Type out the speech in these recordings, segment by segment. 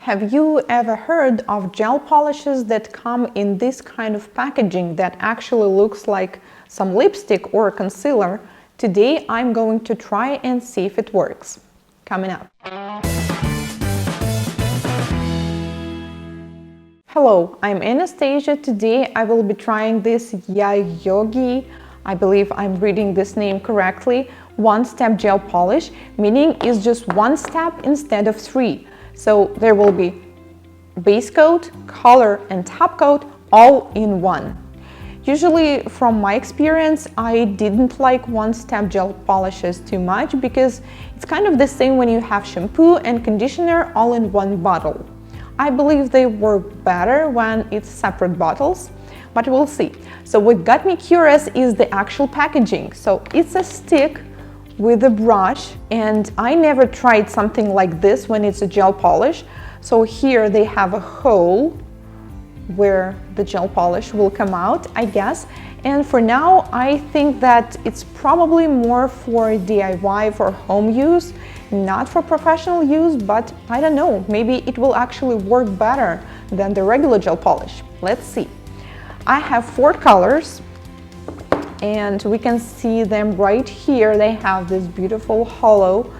Have you ever heard of gel polishes that come in this kind of packaging that actually looks like some lipstick or concealer? Today I'm going to try and see if it works. Coming up. Hello, I'm Anastasia. Today I will be trying this yayoge, I believe I'm reading this name correctly, one-step gel polish, meaning it's just one step instead of three. So there will be base coat, color and top coat all in one. Usually from my experience, I didn't like one-step gel polishes too much because it's kind of the same when you have shampoo and conditioner all in one bottle. I believe they work better when it's separate bottles, but we'll see. So what got me curious is the actual packaging. So it's a stick with a brush, and I never tried something like this when it's a gel polish. So here they have a hole where the gel polish will come out, I guess. And for now, I think that it's probably more for DIY, for home use, not for professional use, but I don't know, maybe it will actually work better than the regular gel polish. Let's see. I have 4 colors, and we can see them right here. They have these beautiful hollow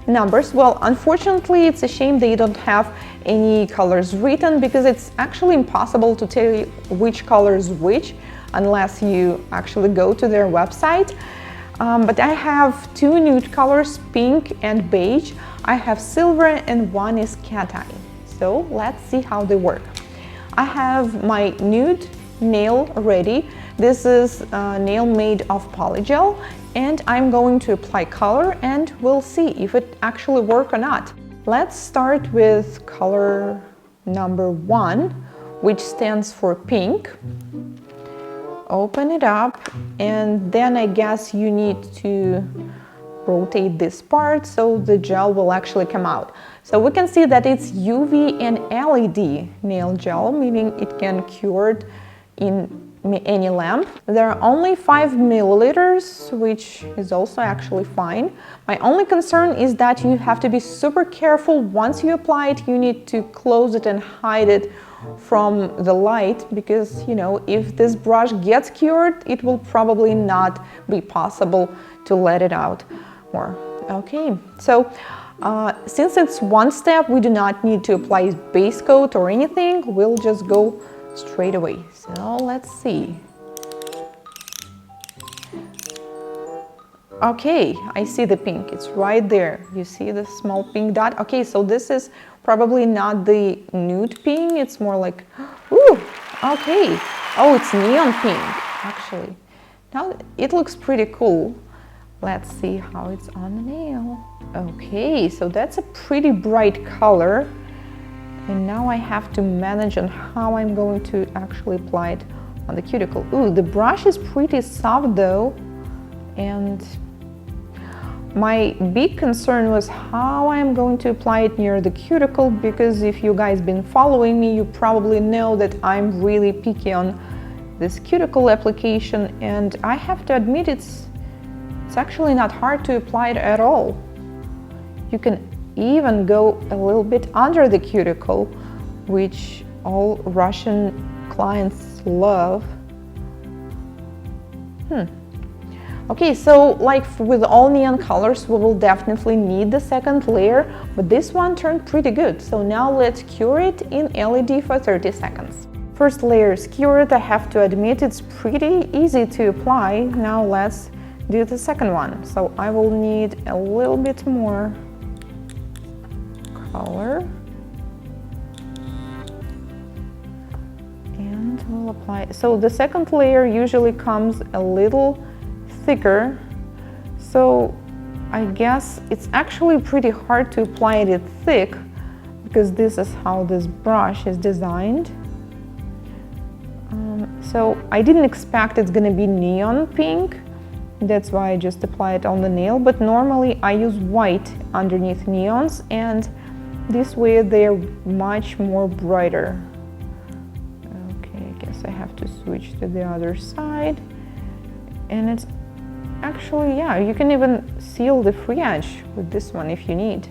numbers. Well, unfortunately, it's a shame they don't have any colors written because it's actually impossible to tell you which color is which unless you actually go to their website. But I have 2 nude colors, pink and beige. I have silver and one is cat eye. So let's see how they work. I have my nude nail ready. This is a nail made of polygel, and I'm going to apply color and we'll see if it actually works or not. Let's start with color number 1, which stands for pink. Open it up, and then I guess you need to rotate this part so the gel will actually come out. So we can see that it's UV and LED nail gel, meaning it can cure it in any lamp. There are only 5 milliliters, which is also actually fine. My only concern is that you have to be super careful. Once you apply it, you need to close it and hide it from the light, because, you know, if this brush gets cured, it will probably not be possible to let it out more. Okay, so since it's one step, we do not need to apply base coat or anything. We'll just go straight away. So let's see. Okay, I see the pink. It's right there. You see the small pink dot? Okay, so this is probably not the nude pink. It's more like, ooh, okay. Oh, it's neon pink, actually. Now it looks pretty cool. Let's see how it's on the nail. Okay, so that's a pretty bright color. And now I have to manage on how I'm going to actually apply it on the cuticle. Ooh, the brush is pretty soft though. And my big concern was how I'm going to apply it near the cuticle, because if you guys been following me, you probably know that I'm really picky on this cuticle application, and I have to admit it's actually not hard to apply it at all. You can even go a little bit under the cuticle, which all Russian clients love. Okay, so like with all neon colors, we will definitely need the second layer, but this one turned pretty good. So now let's cure it in LED for 30 seconds. First layer is cured. I have to admit it's pretty easy to apply. Now let's do the second one. So I will need a little bit more color, and we'll apply. So the second layer usually comes a little thicker, so I guess it's actually pretty hard to apply it thick because this is how this brush is designed. So I didn't expect it's gonna be neon pink, that's why I just apply it on the nail, but normally I use white underneath neons, and this way they're much more brighter. Okay, I guess I have to switch to the other side. And it's actually, yeah, you can even seal the free edge with this one if you need.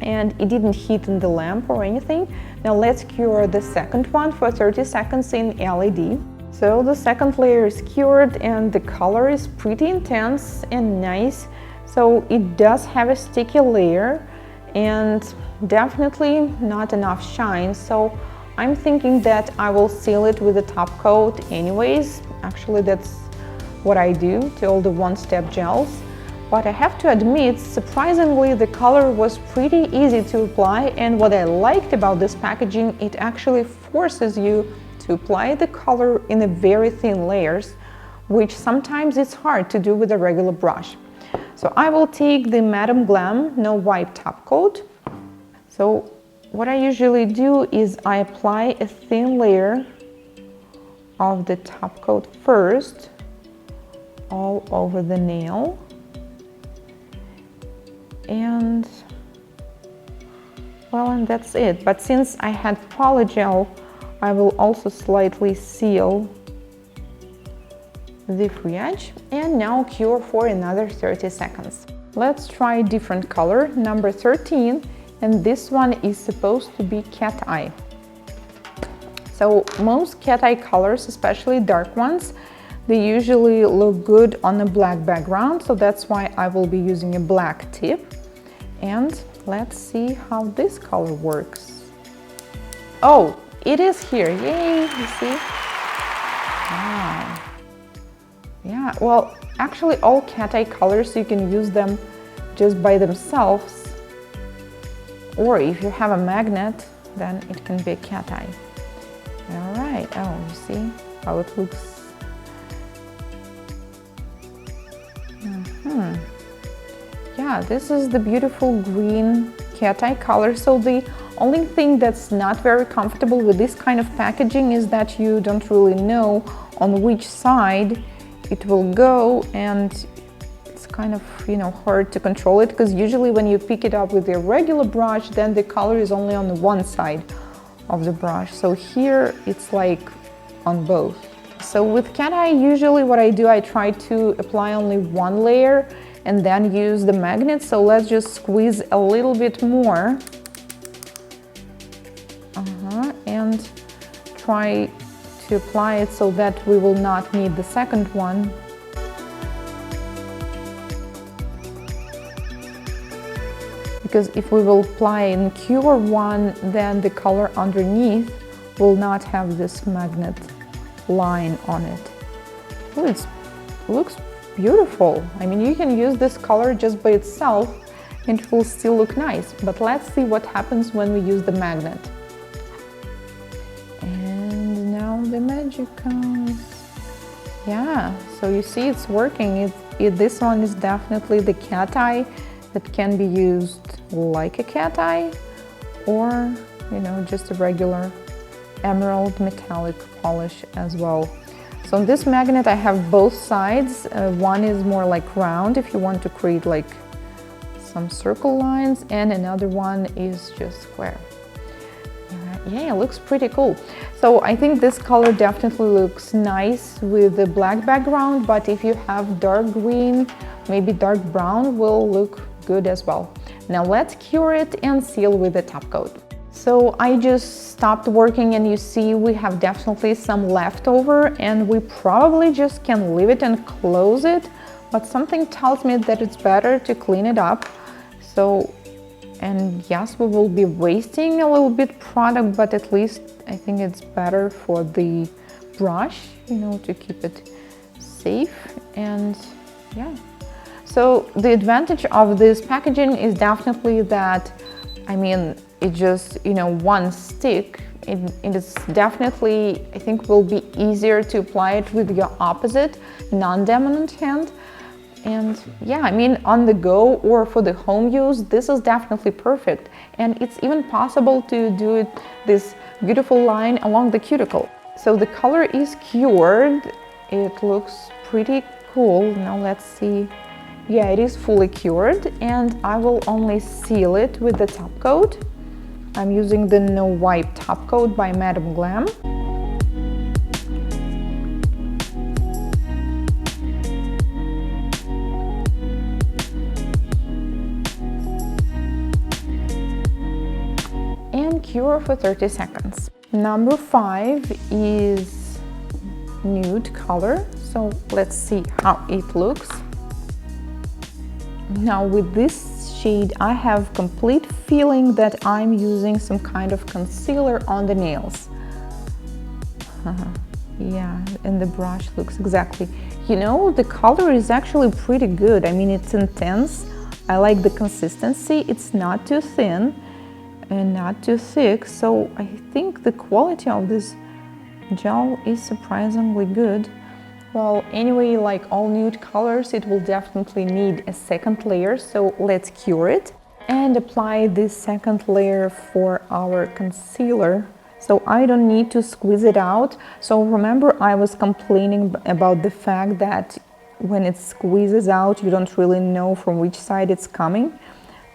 and it didn't heat in the lamp or anything. Now let's cure the second one for 30 seconds in LED. So the second layer is cured and the color is pretty intense and nice. So it does have a sticky layer and definitely not enough shine. So I'm thinking that I will seal it with a top coat anyways. Actually, that's what I do to all the one-step gels. But I have to admit, surprisingly, the color was pretty easy to apply, and what I liked about this packaging, it actually forces you to apply the color in a very thin layers, which sometimes it's hard to do with a regular brush. So I will take the Madame Glam No Wipe Top Coat. So what I usually do is I apply a thin layer of the top coat first, all over the nail. And well, and that's it. But since I had polygel, I will also slightly seal the free edge and now cure for another 30 seconds. Let's try a different color, number 13, and this one is supposed to be cat eye. So most cat eye colors, especially dark ones, they usually look good on a black background, so that's why I will be using a black tip. And let's see how this color works. Oh, it is here, yay, you see? Wow. Yeah, well, actually all cat eye colors, you can use them just by themselves, or if you have a magnet, then it can be a cat eye. All right, oh, you see how it looks? Yeah, this is the beautiful green cat eye color. So the only thing that's not very comfortable with this kind of packaging is that you don't really know on which side it will go, and it's kind of, you know, hard to control it, because usually when you pick it up with a regular brush, then the color is only on the one side of the brush. So here it's like on both. So with cat eye, usually what I do, I try to apply only one layer and then use the magnet. So let's just squeeze a little bit more and try to apply it so that we will not need the second one. Because if we will apply and cure one, then the color underneath will not have this magnet line on it. Oh, it looks beautiful. I mean, you can use this color just by itself and it will still look nice. But let's see what happens when we use the magnet. And now the magic comes. Yeah, so you see it's working. This one is definitely the cat eye that can be used like a cat eye, or, you know, just a regular emerald metallic polish as well. So on this magnet I have both sides. One is more like round if you want to create like some circle lines, and another one is just square. Yeah, it looks pretty cool. So I think this color definitely looks nice with the black background, but if you have dark green, maybe dark brown will look good as well. Now let's cure it and seal with the top coat. So I just stopped working and you see we have definitely some leftover, and we probably just can leave it and close it, but something tells me that it's better to clean it up. So, and yes, we will be wasting a little bit product, but at least I think it's better for the brush, you know, to keep it safe. And yeah, so the advantage of this packaging is definitely that, I mean, it just, you know, one stick. It is definitely, I think, will be easier to apply it with your opposite, non-dominant hand. And yeah, I mean, on the go or for the home use, this is definitely perfect. And it's even possible to do it, this beautiful line along the cuticle. So the color is cured. It looks pretty cool. Now let's see. Yeah, it is fully cured, and I will only seal it with the top coat. I'm using the No Wipe Top Coat by Madame Glam. and cure for 30 seconds. Number 5 is Nude Color. So let's see how it looks. Now with this shade, I have complete feeling that I'm using some kind of concealer on the nails. Yeah, and the brush looks exactly. You know, the color is actually pretty good. I mean, it's intense. I like the consistency. It's not too thin and not too thick. So I think the quality of this gel is surprisingly good. Well, anyway, like all nude colors, it will definitely need a second layer. So let's cure it and apply this second layer for our concealer. So I don't need to squeeze it out. So remember, I was complaining about the fact that when it squeezes out, you don't really know from which side it's coming.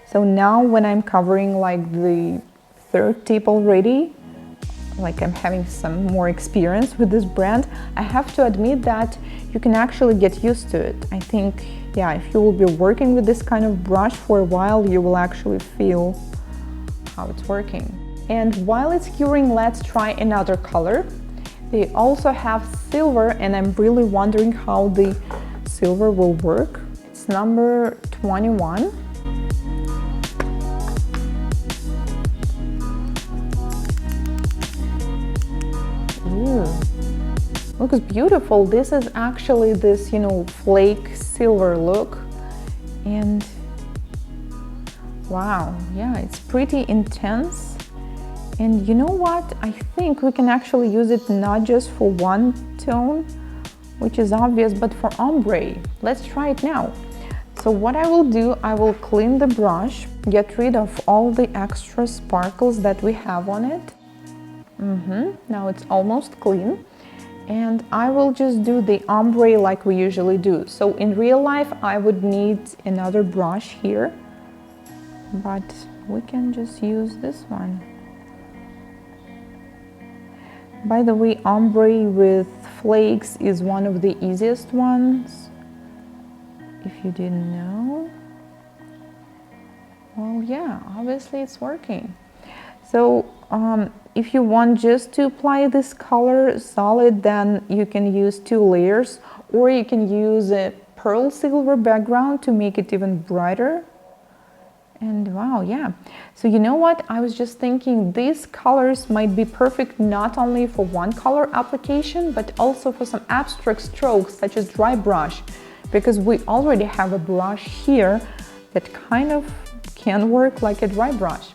So now when I'm covering like the third tip already, like I'm having some more experience with this brand, I have to admit that you can actually get used to it. I think, yeah, if you will be working with this kind of brush for a while, you will actually feel how it's working. And while it's curing, let's try another color. They also have silver, and I'm really wondering how the silver will work. It's number 21. Ooh, looks beautiful. This is actually this, you know, flake silver look. And wow, yeah, it's pretty intense. And you know what? I think we can actually use it not just for one tone, which is obvious, but for ombre. Let's try it now. So what I will do, I will clean the brush, get rid of all the extra sparkles that we have on it. Now it's almost clean. And I will just do the ombre like we usually do. So in real life, I would need another brush here, but we can just use this one. By the way, ombre with flakes is one of the easiest ones, if you didn't know. Well, yeah, obviously it's working. So if you want just to apply this color solid, then you can use 2 layers, or you can use a pearl silver background to make it even brighter. And wow, yeah. So you know what? I was just thinking these colors might be perfect not only for one color application, but also for some abstract strokes such as dry brush, because we already have a blush here that kind of can work like a dry brush.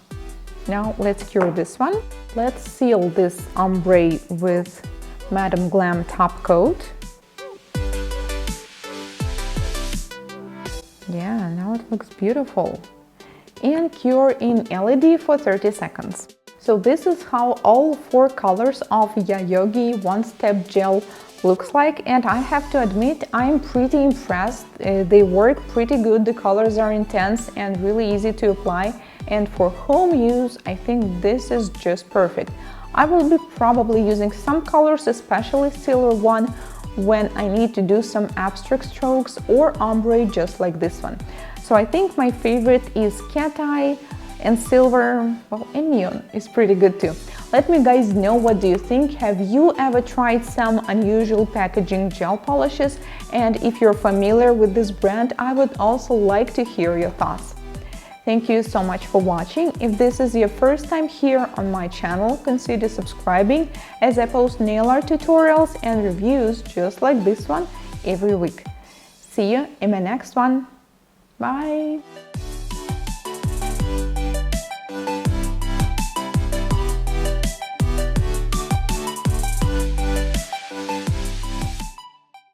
Now let's cure this one. Let's seal this ombre with Madame Glam Top Coat. Yeah, now it looks beautiful. And cure in LED for 30 seconds. So this is how all 4 colors of Yayoge one-step gel looks like, and I have to admit I'm pretty impressed. They work pretty good, the colors are intense and really easy to apply, and for home use I think this is just perfect. I will be probably using some colors, especially silver one, when I need to do some abstract strokes or ombre just like this one. So I think my favorite is cat eye and silver, well, and neon is pretty good too. Let me guys know, what do you think? Have you ever tried some unusual packaging gel polishes? And if you're familiar with this brand, I would also like to hear your thoughts. Thank you so much for watching. If this is your first time here on my channel, consider subscribing, as I post nail art tutorials and reviews just like this one every week. See you in my next one. Bye!